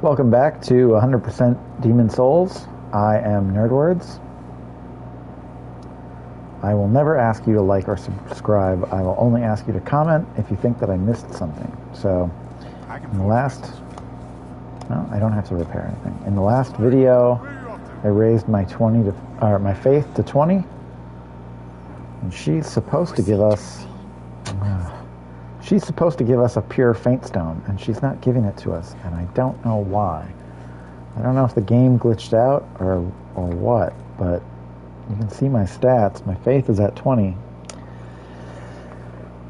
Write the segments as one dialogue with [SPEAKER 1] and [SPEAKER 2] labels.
[SPEAKER 1] Welcome back to 100% Demon Souls. I am Nerdwords. I will never ask you to like or subscribe. I will only ask you to comment if you think that I missed something. So, in the last... No, I don't have to repair anything. In the last video, I raised my my faith to 20. And she's supposed to give us... She's supposed to give us a pure faint stone, and she's not giving it to us, and I don't know why. I don't know if the game glitched out or what, but you can see my stats. My faith is at 20.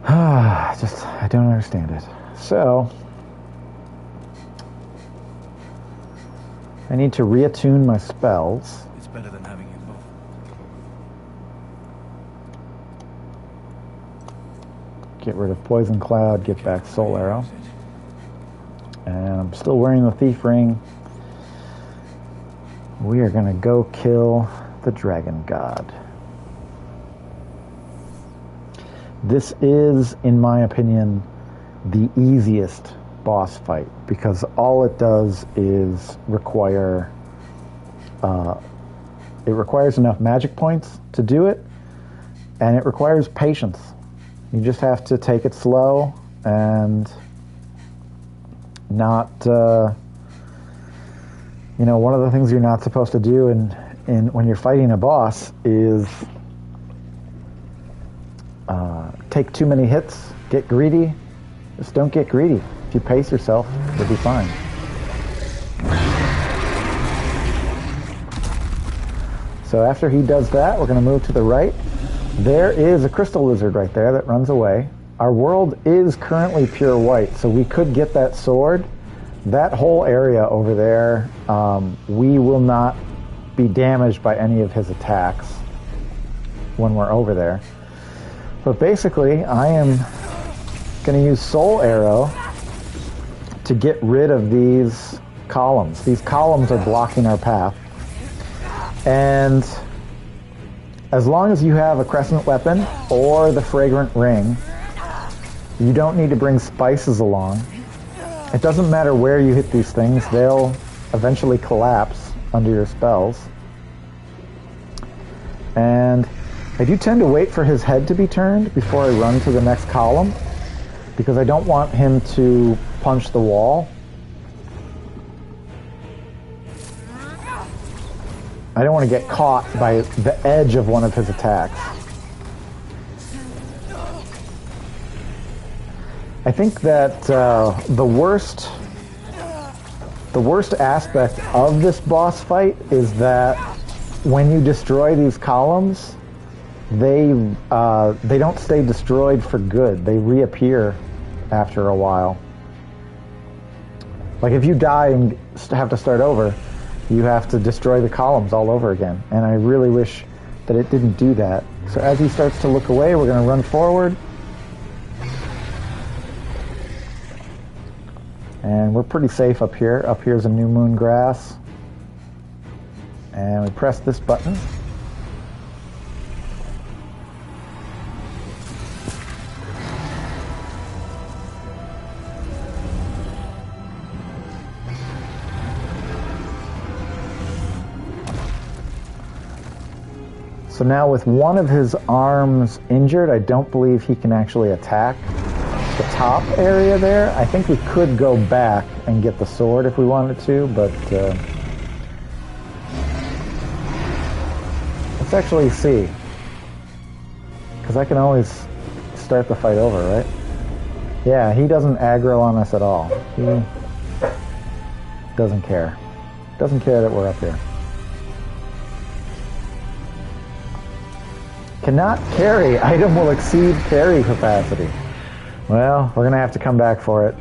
[SPEAKER 1] I don't understand it. So, I need to reattune my spells.
[SPEAKER 2] It's better than having it both.
[SPEAKER 1] Get rid of Poison Cloud, get back Soul Arrow. And I'm still wearing the Thief Ring. We are going to go kill the Dragon God. This is, in my opinion, the easiest boss fight, because all it does is require... it requires enough magic points to do it, and it requires patience. You just have to take it slow and not, you know, one of the things you're not supposed to do when you're fighting a boss is take too many hits, get greedy. Just don't get greedy. If you pace yourself, you'll be fine. So after he does that, we're going to move to the right. There is a crystal lizard right there that runs away. Our world is currently pure white, so we could get that sword. That whole area over there, we will not be damaged by any of his attacks when we're over there. But basically, I am going to use Soul Arrow to get rid of these columns. These columns are blocking our path. And as long as you have a crescent weapon or the fragrant ring, you don't need to bring spices along. It doesn't matter where you hit these things, they'll eventually collapse under your spells. And I do tend to wait for his head to be turned before I run to the next column, because I don't want him to punch the wall. I don't want to get caught by the edge of one of his attacks. I think that the worst aspect of this boss fight is that when you destroy these columns, they don't stay destroyed for good. They reappear after a while. Like if you die and have to start over, you have to destroy the columns all over again. And I really wish that it didn't do that. So as he starts to look away, we're going to run forward. And we're pretty safe up here. Up here's a new moon grass. And we press this button. So now with one of his arms injured, I don't believe he can actually attack the top area there. I think we could go back and get the sword if we wanted to, but let's actually see. Because I can always start the fight over, right? Yeah, he doesn't aggro on us at all. He doesn't care. Doesn't care that we're up here. Cannot carry. Item will exceed carry capacity. Well, we're going to have to come back for it.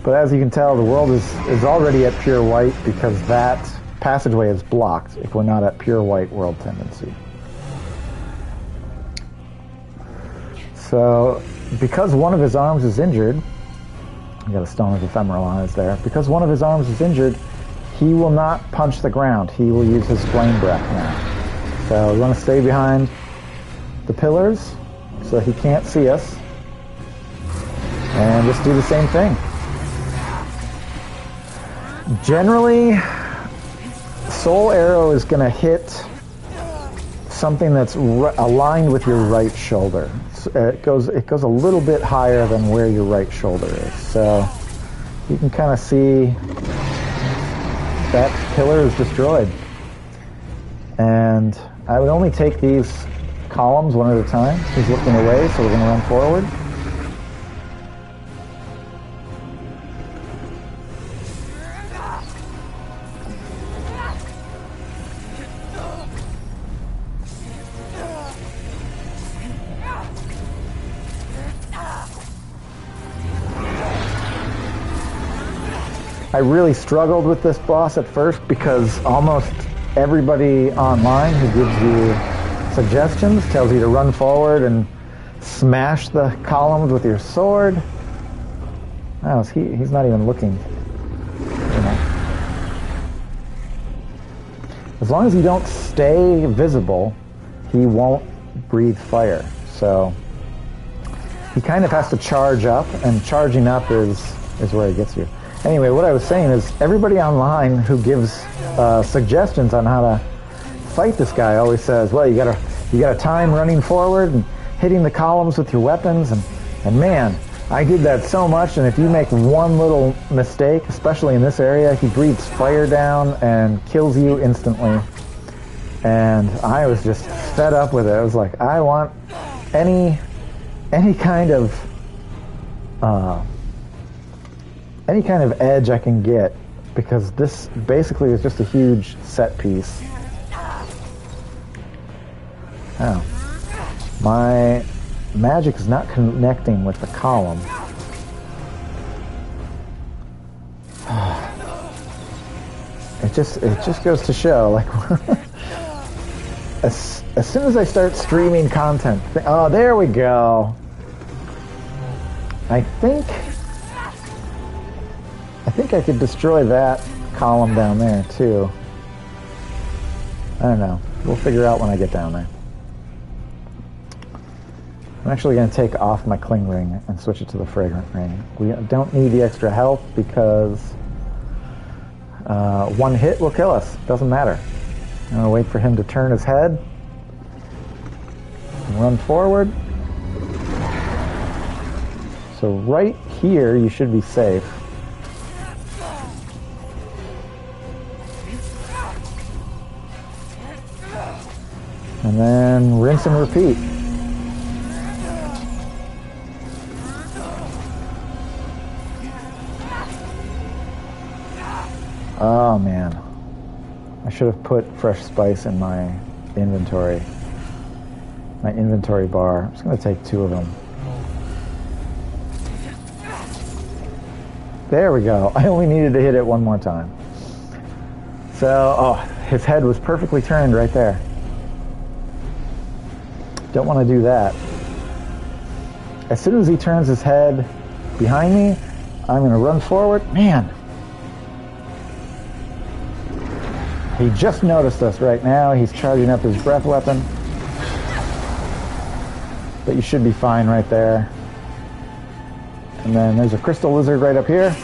[SPEAKER 1] But as you can tell, the world is already at pure white because that passageway is blocked if we're not at pure white world tendency. So, because one of his arms is injured, we got a Stone of Ephemeral on us there. Because one of his arms is injured, he will not punch the ground. He will use his flame breath now. So we want to stay behind the pillars so he can't see us. And just do the same thing. Generally, Soul Arrow is going to hit something that's aligned with your right shoulder. It goes a little bit higher than where your right shoulder is. So you can kind of see that pillar is destroyed. And I would only take these columns one at a time. He's looking away, so we're going to run forward. I really struggled with this boss at first because almost everybody online who gives you suggestions tells you to run forward and smash the columns with your sword. Oh, he's not even looking. You know. As long as you don't stay visible, he won't breathe fire. So he kind of has to charge up, and charging up is where he gets you. Anyway, what I was saying is everybody online who gives suggestions on how to fight this guy always says, well, you gotta time running forward and hitting the columns with your weapons, and man, I did that so much, and if you make one little mistake, especially in this area, he breathes fire down and kills you instantly. And I was just fed up with it. I was like, I want any kind of edge I can get, because this basically is just a huge set piece. Oh. My magic is not connecting with the column. It just goes to show, like, as soon as I start streaming content, oh, there we go. I think I could destroy that column down there, too. I don't know. We'll figure out when I get down there. I'm actually going to take off my cling ring and switch it to the fragrant ring. We don't need the extra health because one hit will kill us. Doesn't matter. I'm going to wait for him to turn his head and run forward. So right here, you should be safe. And then rinse and repeat. Oh man, I should have put fresh spice in my inventory bar. I'm just going to take 2 of them. There we go. I only needed to hit it one more time. So, oh, his head was perfectly turned right there. Don't want to do that. As soon as he turns his head behind me, I'm going to run forward. Man, he just noticed us right now. He's charging up his breath weapon. But you should be fine right there. And then there's a crystal lizard right up here.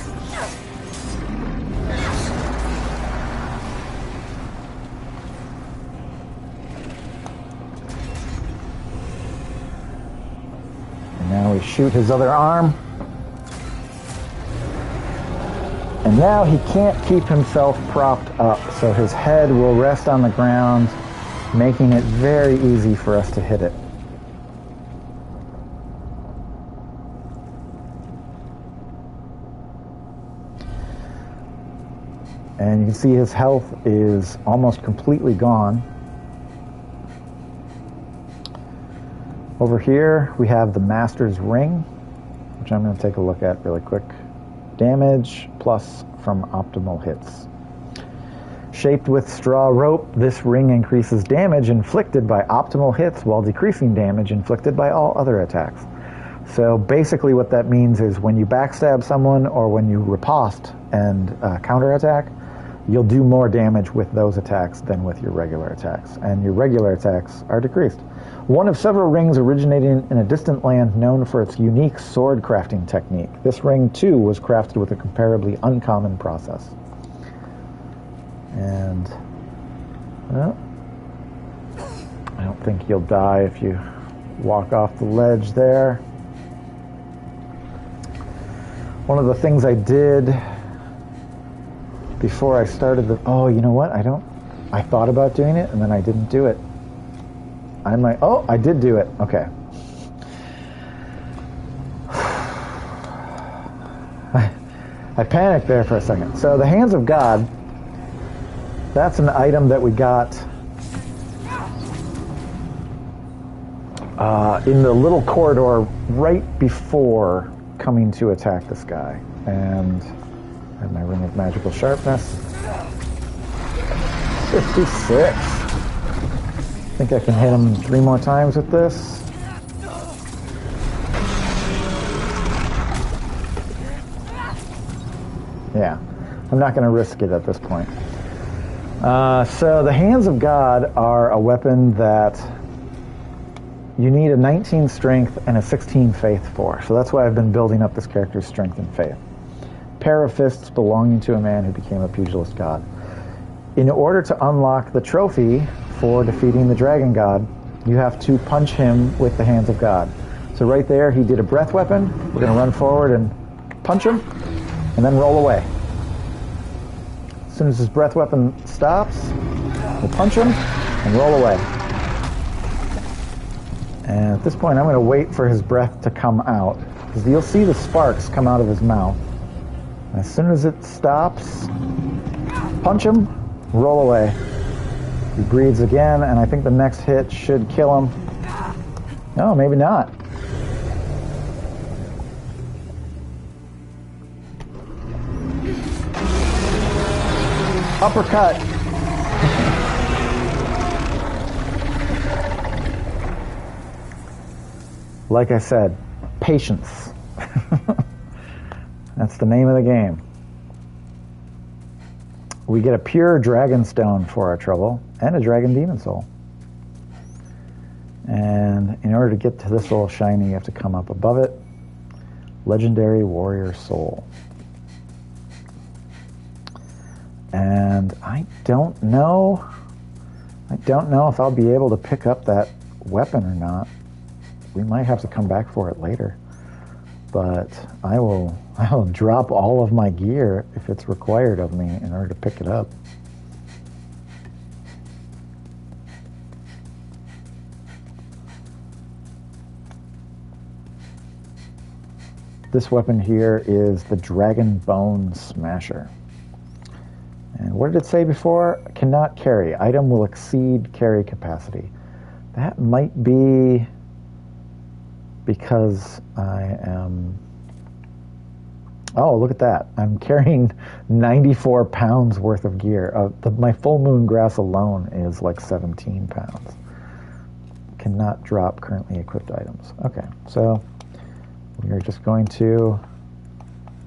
[SPEAKER 1] And now we shoot his other arm. And now he can't keep himself propped up, so his head will rest on the ground, making it very easy for us to hit it. And you can see his health is almost completely gone. Over here we have the Master's Ring, which I'm going to take a look at really quick. Damage plus from optimal hits. Shaped with straw rope, this ring increases damage inflicted by optimal hits while decreasing damage inflicted by all other attacks. So basically what that means is when you backstab someone or when you riposte and counterattack, you'll do more damage with those attacks than with your regular attacks, and your regular attacks are decreased. One of several rings originating in a distant land known for its unique sword crafting technique. This ring, too, was crafted with a comparably uncommon process. And, well, I don't think you'll die if you walk off the ledge there. One of the things I did before I started the... Oh, you know what? I thought about doing it, and then I didn't do it. Oh, I did do it. Okay. I panicked there for a second. So the Hands of God, that's an item that we got in the little corridor right before coming to attack this guy. And I have my Ring of Magical Sharpness. 56. I think I can hit him 3 more times with this. Yeah, I'm not going to risk it at this point. So the Hands of God are a weapon that you need a 19 strength and a 16 faith for. So that's why I've been building up this character's strength and faith. Pair of fists belonging to a man who became a pugilist god. In order to unlock the trophy for defeating the dragon god, you have to punch him with the Hands of God. So right there, he did a breath weapon. We're going to run forward and punch him, and then roll away. As soon as his breath weapon stops, we'll punch him and roll away. And at this point, I'm going to wait for his breath to come out, because you'll see the sparks come out of his mouth. And as soon as it stops, punch him, roll away. He breathes again, and I think the next hit should kill him. No, maybe not. Uppercut. Like I said, patience. That's the name of the game. We get a pure dragon stone for our trouble, and a dragon demon soul. And in order to get to this little shiny, you have to come up above it. Legendary warrior soul. And I don't know if I'll be able to pick up that weapon or not. We might have to come back for it later. But I will drop all of my gear if it's required of me in order to pick it up. This weapon here is the Dragon Bone Smasher. And what did it say before? Cannot carry. Item will exceed carry capacity. That might be because I am... Oh, look at that. I'm carrying 94 pounds worth of gear. My Full Moon Grass alone is like 17 pounds. Cannot drop currently equipped items. Okay, so we are just going to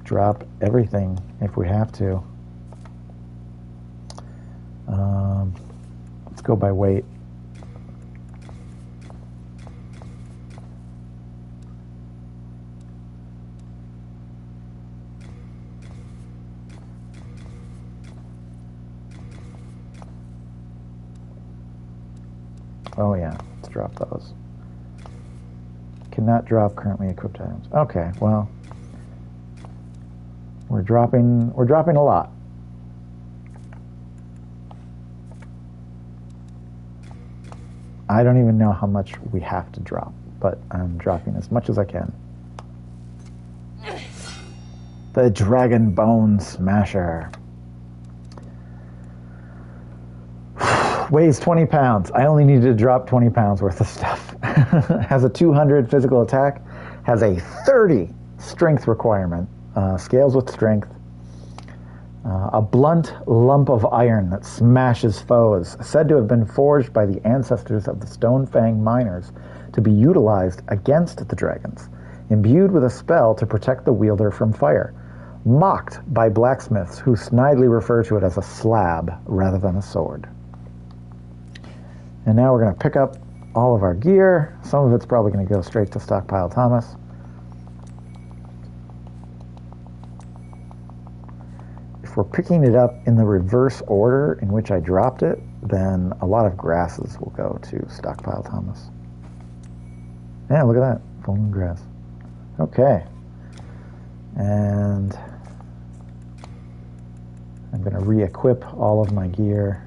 [SPEAKER 1] drop everything if we have to. Let's go by weight. Oh yeah, let's drop those. Cannot drop currently equipped items. Okay, well, we're dropping a lot. I don't even know how much we have to drop, but I'm dropping as much as I can. The Dragon Bone Smasher. Weighs 20 pounds. I only needed to drop 20 pounds worth of stuff. Has a 200 physical attack. Has a 30 strength requirement. Scales with strength. A blunt lump of iron that smashes foes. Said to have been forged by the ancestors of the Stonefang miners to be utilized against the dragons. Imbued with a spell to protect the wielder from fire. Mocked by blacksmiths who snidely refer to it as a slab rather than a sword. And now we're going to pick up all of our gear. Some of it's probably going to go straight to Stockpile Thomas. If if we're picking it up in the reverse order in which I dropped it, then a lot of grasses will go to stockpile Thomas. Yeah, look at that. Fallen grass. Okay. And I'm going to re-equip all of my gear.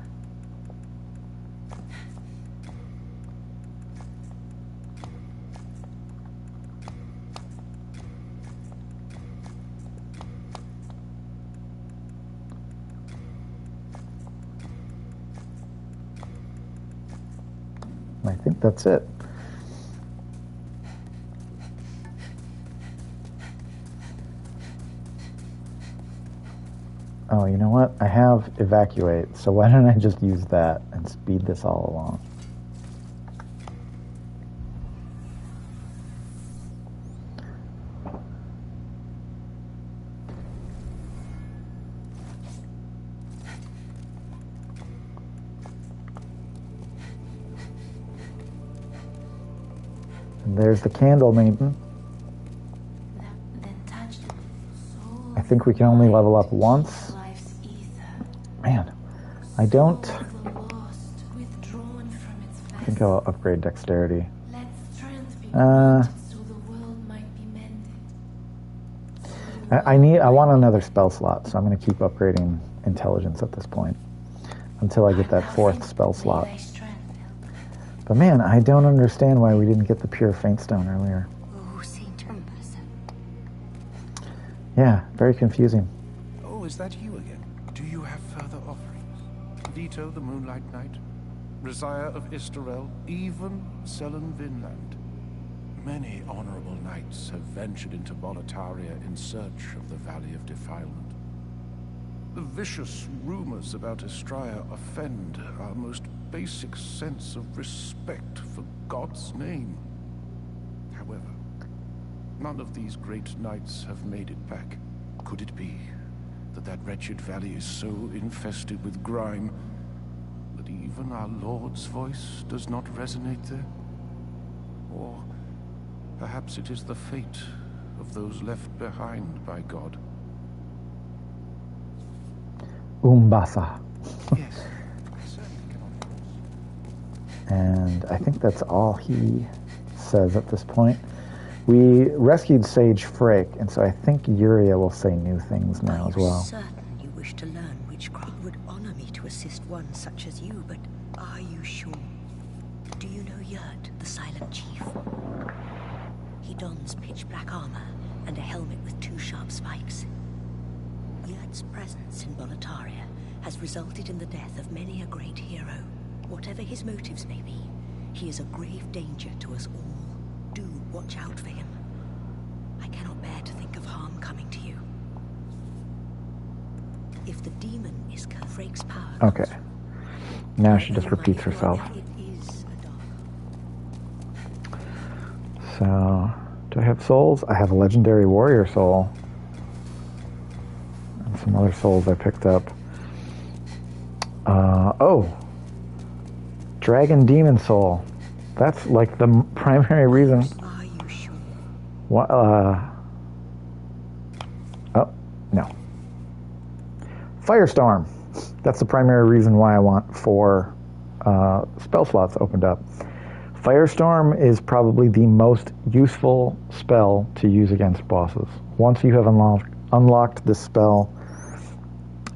[SPEAKER 1] I think that's it. Oh, you know what? I have evacuate, so why don't I just use that and speed this all along? And there's the candle maiden. I think we can only level up once. Man, I don't... I think I'll upgrade dexterity. I want another spell slot, so I'm going to keep upgrading intelligence at this point until I get that 4th spell slot. But man, I don't understand why we didn't get the pure faint stone earlier. Yeah, very confusing.
[SPEAKER 2] Oh, is that you again? Do you have further offerings? Vito the Moonlight Knight, Resiah of Istarel, even Selen Vinland. Many honorable knights have ventured into Boletaria in search of the Valley of Defilement. The vicious rumors about Estraya offend our most basic sense of respect for God's name. However, none of these great knights have made it back. Could it be that that wretched valley is so infested with grime that even our Lord's voice does not resonate there? Or perhaps it is the fate of those left behind by God.
[SPEAKER 1] Umbasa.
[SPEAKER 2] Yes, I certainly cannot.
[SPEAKER 1] And I think that's all he says at this point. We rescued Sage Frake, and so I think Yuria will say new things now as well.
[SPEAKER 3] I'm certain you wish to learn which crew would honor me to assist one such as you, but are you sure? Do you know Waydt, the Silent Chief? He dons pitch-black armor and a helmet with 2 sharp spikes. Wayt's presence in Boletaria has resulted in the death of many a great hero. Whatever his motives may be, he is a grave danger to us all. Do watch out for him. I cannot bear to think of harm coming to you. If the demon is Frake's power...
[SPEAKER 1] Okay. Now she just repeats herself. So, do I have souls? I have a legendary warrior soul. And some other souls I picked up. Oh! Dragon Demon Soul. That's like the primary reason.
[SPEAKER 3] Are you sure?
[SPEAKER 1] What? Oh, no. Firestorm. That's the primary reason why I want 4 spell slots opened up. Firestorm is probably the most useful spell to use against bosses. Once you have unlocked this spell,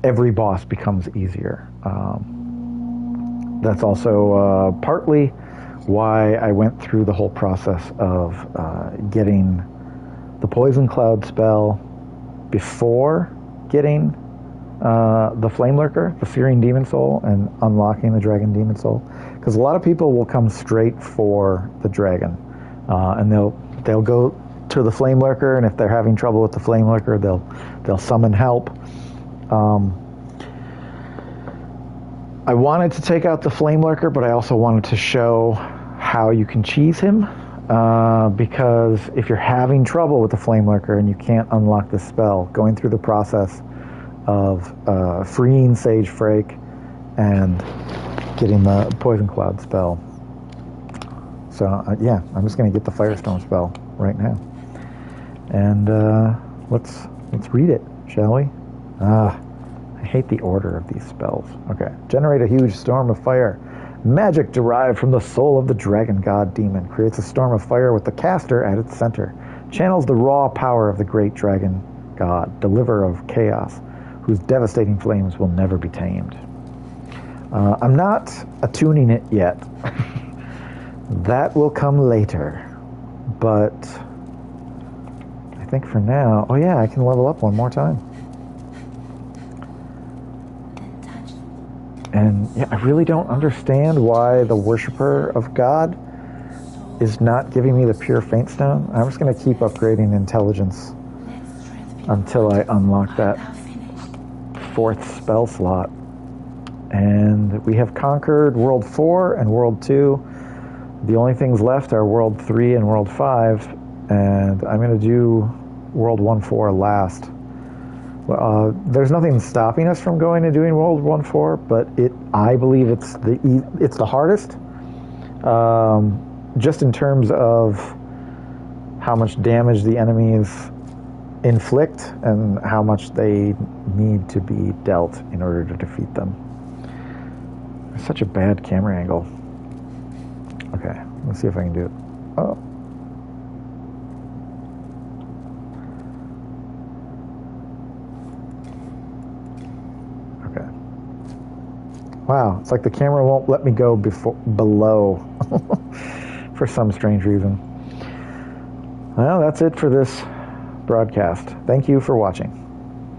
[SPEAKER 1] every boss becomes easier. That's also partly why I went through the whole process of getting the Poison Cloud spell before getting the Flame Lurker, the Fearing Demon Soul, and unlocking the Dragon Demon Soul. Because a lot of people will come straight for the Dragon, and they'll go to the Flame Lurker, and if they're having trouble with the Flame Lurker, they'll summon help. I wanted to take out the Flame Lurker, but I also wanted to show how you can cheese him, because if you're having trouble with the Flame Lurker and you can't unlock the spell, going through the process of freeing Sage Frake and getting the Poison Cloud spell. So yeah, I'm just going to get the Firestorm spell right now, and let's read it, shall we? I hate the order of these spells. Okay. Generate a huge storm of fire. Magic derived from the soul of the dragon god demon creates a storm of fire with the caster at its center. Channels the raw power of the great dragon god, deliverer of chaos, whose devastating flames will never be tamed. I'm not attuning it yet. That will come later. But I think for now... Oh yeah, I can level up one more time. And yeah, I really don't understand why the worshiper of God is not giving me the pure faint stone. I'm just going to keep upgrading intelligence until I unlock that 4th spell slot. And we have conquered World 4 and World 2. The only things left are World 3 and World 5. And I'm going to do World 1-4 last. There's nothing stopping us from going and doing World 1-4, but I believe it's the hardest. Just in terms of how much damage the enemies inflict and how much they need to be dealt in order to defeat them. It's such a bad camera angle. Okay, let's see if I can do it. Oh. Okay. Wow, it's like the camera won't let me go below for some strange reason. Well, that's it for this broadcast. Thank you for watching.